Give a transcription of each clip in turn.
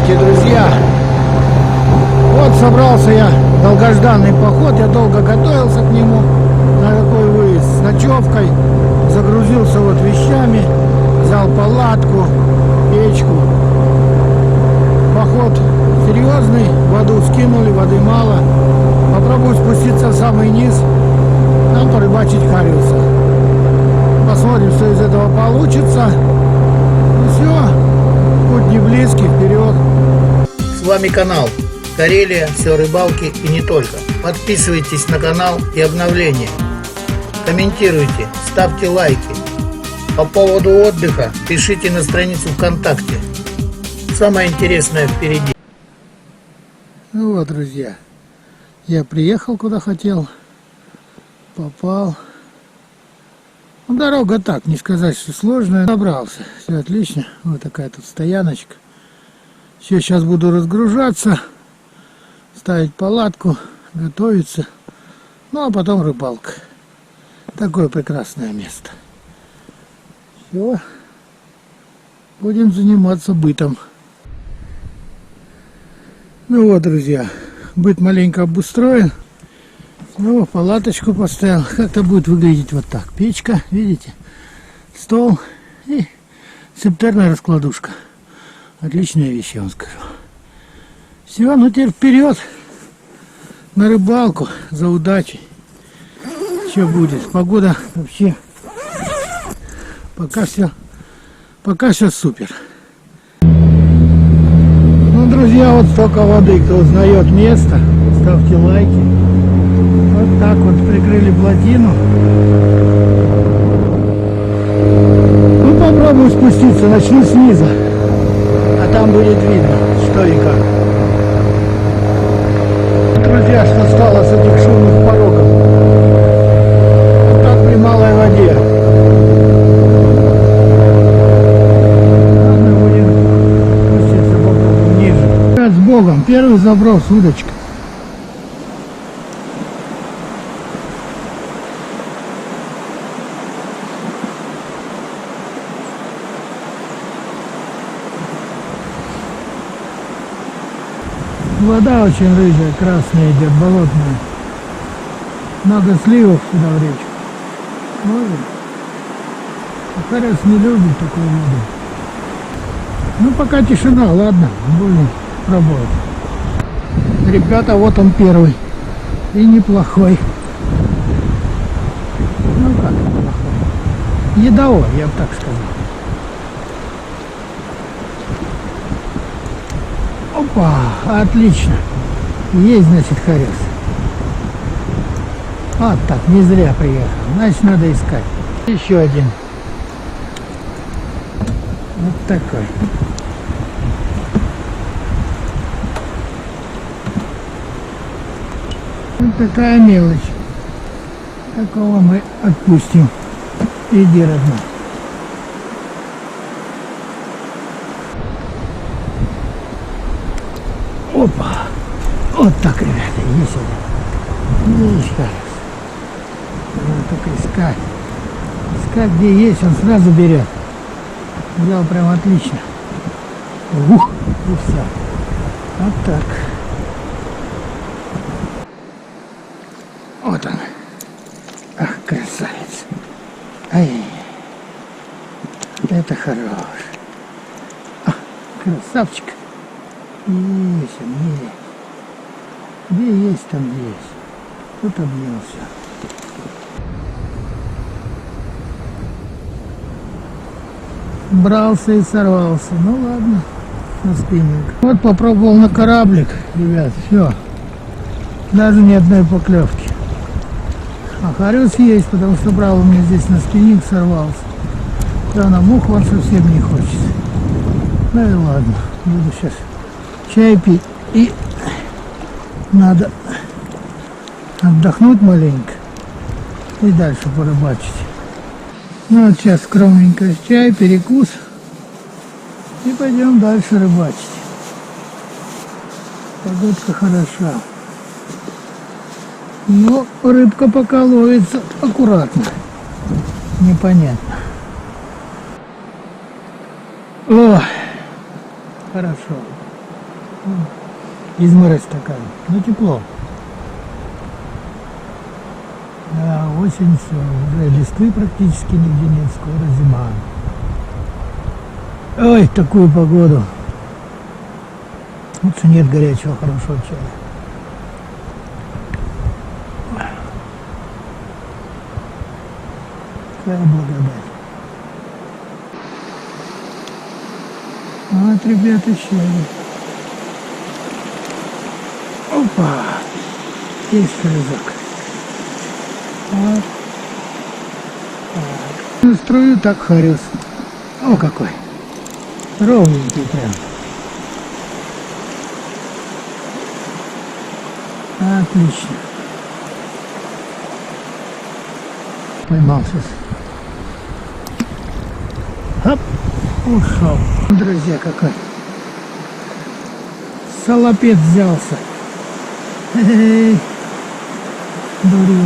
Здравствуйте, друзья! Вот собрался я в долгожданный поход, я долго готовился к нему, на такой выезд с ночевкой, загрузился вот вещами, взял палатку, печку. Поход серьезный, воду скинули, воды мало. Попробую спуститься в самый низ, там порыбачить хариуса. Посмотрим, что из этого получится. Ну все, путь не близкий, вперед. С вами канал Карелия, все рыбалки и не только. Подписывайтесь на канал и обновления. Комментируйте, ставьте лайки. По поводу отдыха пишите на страницу ВКонтакте. Самое интересное впереди. Ну вот, друзья, я приехал куда хотел, попал. Ну, дорога так, не сказать, что сложная. Добрался, все отлично. Вот такая тут стояночка. Все, сейчас буду разгружаться, ставить палатку, готовиться. Ну, а потом рыбалка. Такое прекрасное место. Все, будем заниматься бытом. Ну вот, друзья, быт маленько обустроен. Ну, палаточку поставил. Как-то будет выглядеть вот так. Печка, видите? Стол и септерная раскладушка. Отличная вещь, я вам скажу. Все, ну теперь вперед на рыбалку за удачей. Что будет? Погода вообще пока все супер. Ну, друзья, вот столько воды. Кто узнает место, ставьте лайки. Вот так вот прикрыли плотину. Ну, попробую спуститься, начну снизу. А там будет видно, что и как. Друзья, что стало с этих шумных порогов? Как при малой воде. Ладно, будем спуститься, попробуем ниже. С Богом, первый заброс, удочка. Вода очень рыжая, красная идет, болотная. Много сливов сюда в речку. Можно. Харис не любит такую воду. Ну, пока тишина, ладно, будем пробовать. Ребята, вот он первый. И неплохой. Ну как неплохой? Едовой, я бы так сказал. Опа, отлично. Есть, значит, харис. Вот так, не зря приехал. Значит, надо искать. Еще один. Вот такой. Вот такая мелочь. Такого мы отпустим. Иди, родной. Опа! Вот так, ребята, есть один. Есть харис. Надо только искать. Искать, где есть, он сразу берет. Взял прям отлично. Ух! И все. Вот так. Вот он. Ах, красавец. Ай. Это хорош. А, красавчик. Есть он, есть. Где есть, там есть. Тут обнялся. Брался и сорвался. Ну ладно, на спиннинг. Вот попробовал на кораблик, ребят, все. Даже ни одной поклевки. А хариус есть, потому что брал у меня здесь на спиннинг, сорвался. Да, на мух он совсем не хочет. Ну и ладно, буду сейчас чай пить, и надо отдохнуть маленько и дальше порыбачить. Ну вот сейчас скромненько чай, перекус и пойдем дальше рыбачить. Погодка хороша, но рыбка пока ловится аккуратно, непонятно. О, хорошо. Изморозь такая. Ну тепло. Да, осень все. Уже листвы практически нигде нет. Скоро зима. Ой, такую погоду. Лучше нет горячего хорошего чая. Какая благодать. Вот, ребята, еще один. Опа! Есть рызок. Вот. Так. Настрою так харюс. О, какой. Ровненький прям. Отлично. Поймал сейчас. Хоп, ушел. Друзья, какой. Салапет взялся. Эй, дурил.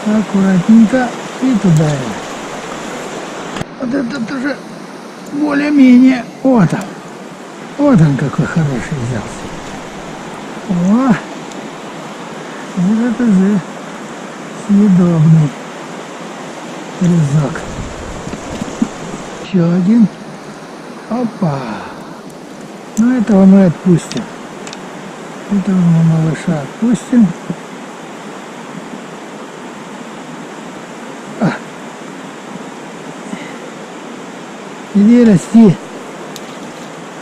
Аккуратненько и туда. Вот этот уже более-менее. Вот он. Вот он какой хороший взялся. О, вот это же съедобный резок. Еще один. Опа. Ну этого мы отпустим. Этого мы малыша отпустим. Иди расти.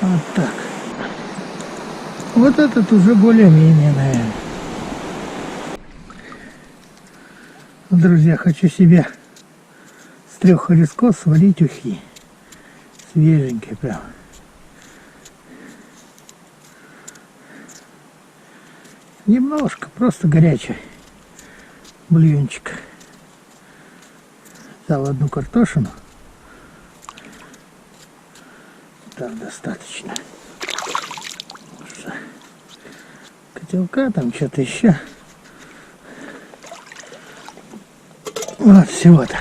Вот так. Вот этот уже более-менее, наверное. Друзья, хочу себе с 3 хорезков сварить ухи. Свеженькие прям. Немножко, просто горячий бульончик. Взял одну картошину. Так, достаточно. Котелка, там что-то еще. Вот всего-то.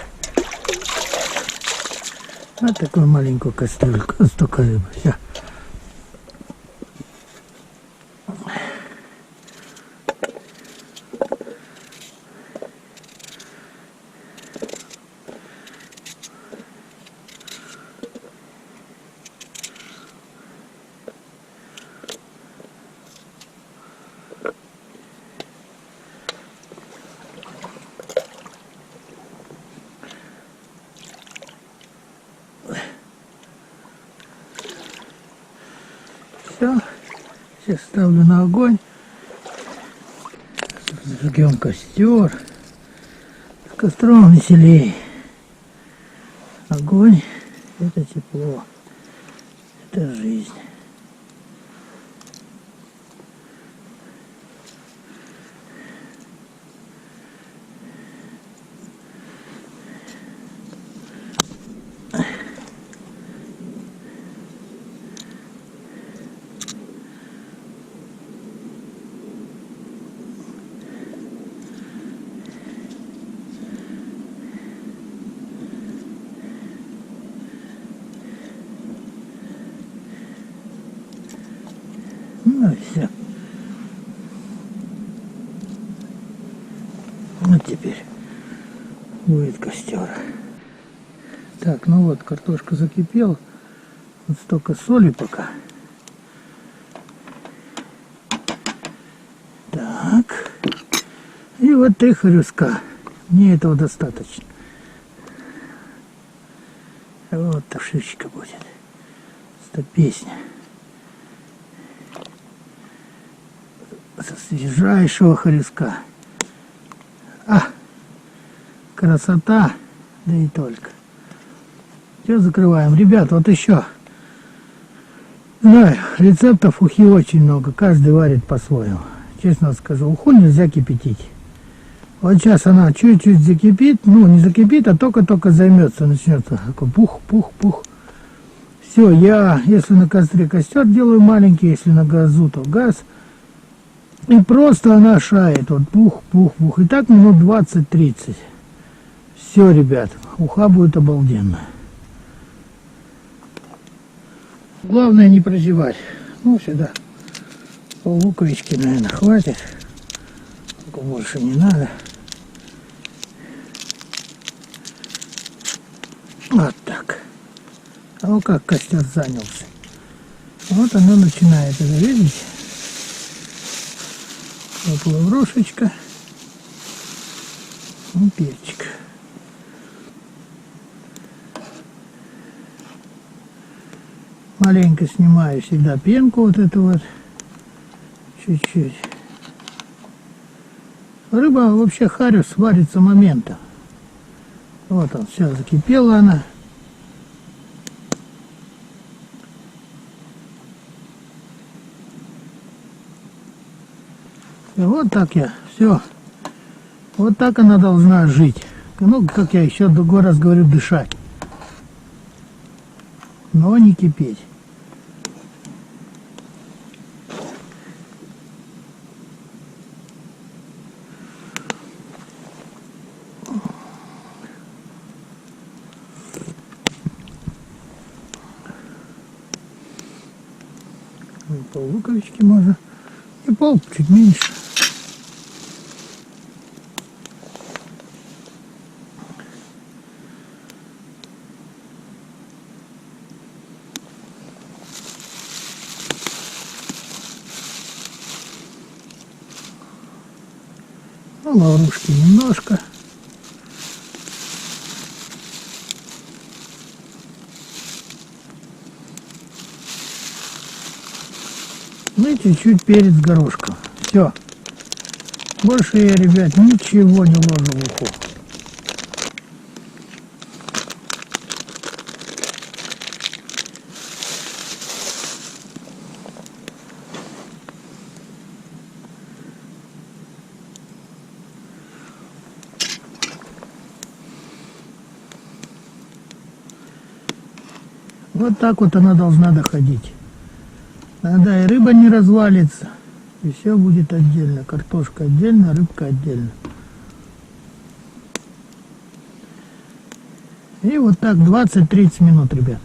Вот такую маленькую кастрюльку. Столько рыбы. Все. Все, сейчас ставлю на огонь, зажгем костер, с костром веселей. Огонь — это тепло, это жизнь. Ну все. Вот теперь будет костер. Так, ну вот, картошка закипела. Вот столько соли пока. Так. И вот 3 хорезка. Мне этого достаточно. Вот тушечка будет. Это песня. Со свежайшего хорезка. Красота, да и только. Все, закрываем. Ребят, вот еще. Знаю, рецептов ухи очень много. Каждый варит по-своему. Честно скажу, уху нельзя кипятить. Вот сейчас она чуть-чуть закипит. Ну, не закипит, а только-только займется. Начнется такой пух. Все, я, если на костре костер делаю маленький, если на газу, то газ. И просто она шает. Вот пух. И так минут 20-30. Все, ребят, уха будет обалденная. Главное не прозевать. Ну, сюда луковички, наверное, хватит. Больше не надо. Вот так. А ну как костер занялся. Вот оно начинает, это видите? Вот лаврушечка. И перчик. Маленько снимаю всегда пенку вот эту вот. Чуть-чуть. Рыба вообще харюс варится моментом. Вот он, все, закипела она. И вот так я, все. Вот так она должна жить. Ну, как я еще другой раз говорю, дышать. Но не кипеть. Пол луковички можно. И пол чуть меньше. Ну, лаврушки немножко. Ну и чуть-чуть перец горошком. Все. Больше я, ребят, ничего не ложу в уху. Вот так вот она должна доходить. Тогда и рыба не развалится, и все будет отдельно. Картошка отдельно, рыбка отдельно. И вот так 20-30 минут, ребят.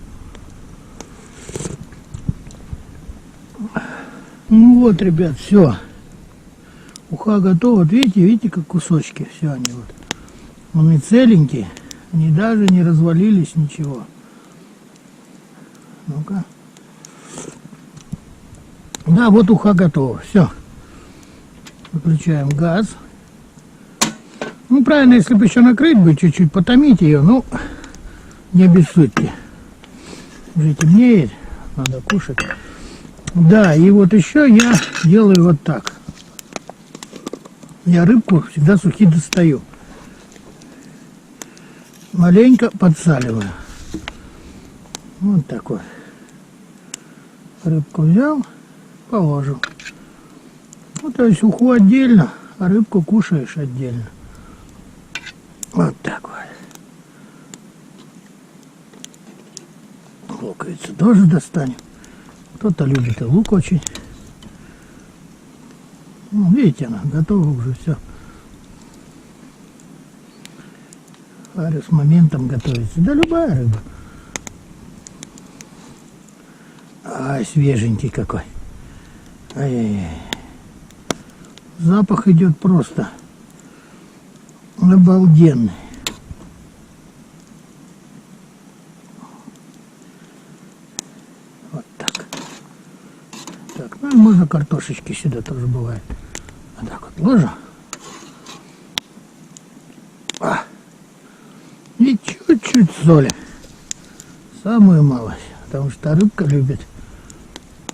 Ну вот, ребят, все. Уха готова. Вот видите, как кусочки. Все они вот. Они целенькие. Они даже не развалились, ничего. Ну-ка. Да, вот уха готова. Все. Выключаем газ. Ну, правильно, если бы еще накрыть бы, чуть-чуть потомить ее, ну, не обессудьте. Уже темнеет, надо кушать. Да, и вот еще я делаю вот так. Я рыбку всегда сухи достаю. Маленько подсаливаю. Вот так вот. Рыбку взял, положил. Ну, то есть уху отдельно, а рыбку кушаешь отдельно. Вот так вот. Луковицу тоже достанем. Кто-то любит и лук очень. Ну, видите, она готова уже, все. Варю с моментом готовится. Да любая рыба. Ай, свеженький какой. Ай-яй-яй. Запах идет просто обалденный. Вот так. Так, ну и можно картошечки сюда тоже бывает. Вот так вот ложу. И чуть-чуть соли. Самую малость. Потому что рыбка любит.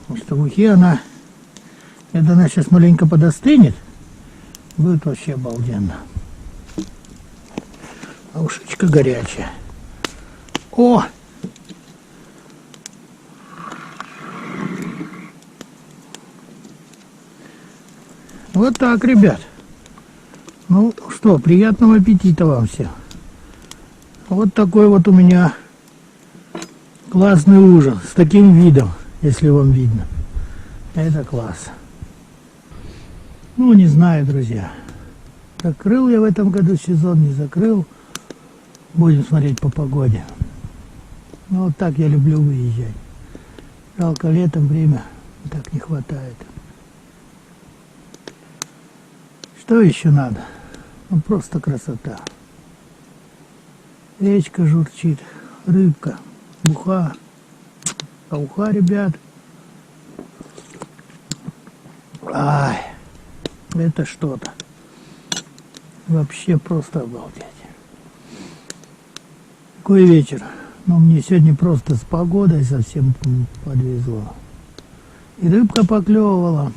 Потому что в ухе она, когда она сейчас маленько подостынет, будет вообще обалденно. А ушечка горячая. О! Вот так, ребят. Ну что, приятного аппетита вам всем. Вот такой вот у меня классный ужин с таким видом, если вам видно. Это класс. Ну, не знаю, друзья. Закрыл я в этом году сезон, не закрыл. Будем смотреть по погоде. Ну, вот так я люблю выезжать. Жалко, летом время Так не хватает. Что еще надо? Ну просто красота. Речка журчит, рыбка, уха. А уха, ребят. Ай, это что-то. Вообще просто обалдеть. Какой вечер. Но мне сегодня просто с погодой совсем подвезло. И рыбка поклевывала.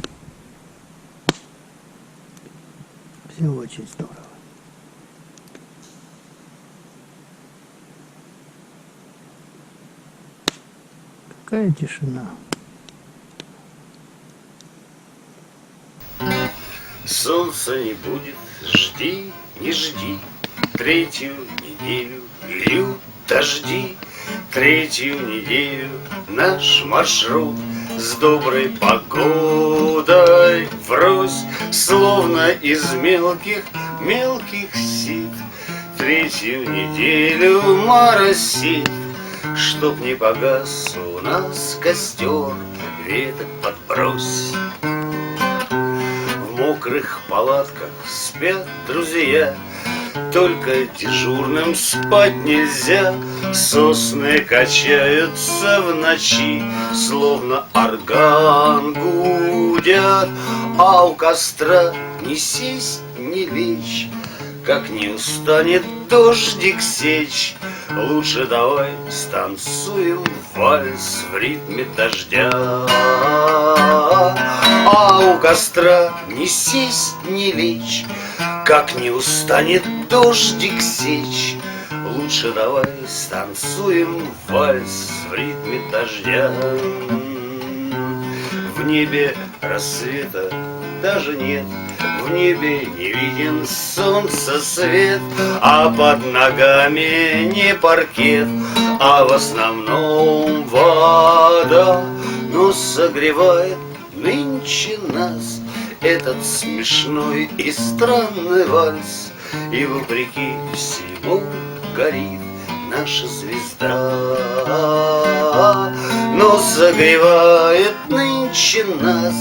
Все очень здорово. Какая тишина. Солнца не будет, жди, не жди. Третью неделю льют дожди. Третью неделю наш маршрут с доброй погодой врозь, словно из мелких сит. Третью неделю моросит, чтоб не погас у нас костер, веток подбрось. В мокрых палатках спят друзья, только дежурным спать нельзя. Сосны качаются в ночи, словно орган гудят, а у костра ни сесть, ни лечь. Как не устанет дождик сечь, лучше давай станцуем вальс в ритме дождя. А у костра ни сесть, ни лечь. Как не устанет дождик сечь, лучше давай станцуем вальс в ритме дождя. В небе рассвета даже нет, в небе не виден солнца свет, а под ногами не паркет, а в основном вода. Но согревает нынче нас этот смешной и странный вальс, и вопреки всему горит наша звезда. Но согревает нынче нас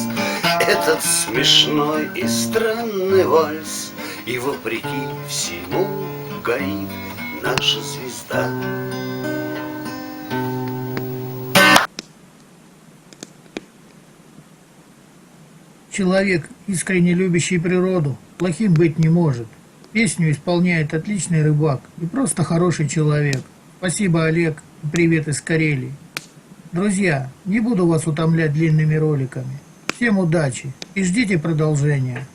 этот смешной и странный вальс, и вопреки всему горит наша звезда. Человек, искренне любящий природу, плохим быть не может. Песню исполняет отличный рыбак и просто хороший человек. Спасибо, Олег, и привет из Карелии. Друзья, не буду вас утомлять длинными роликами. Всем удачи и ждите продолжения.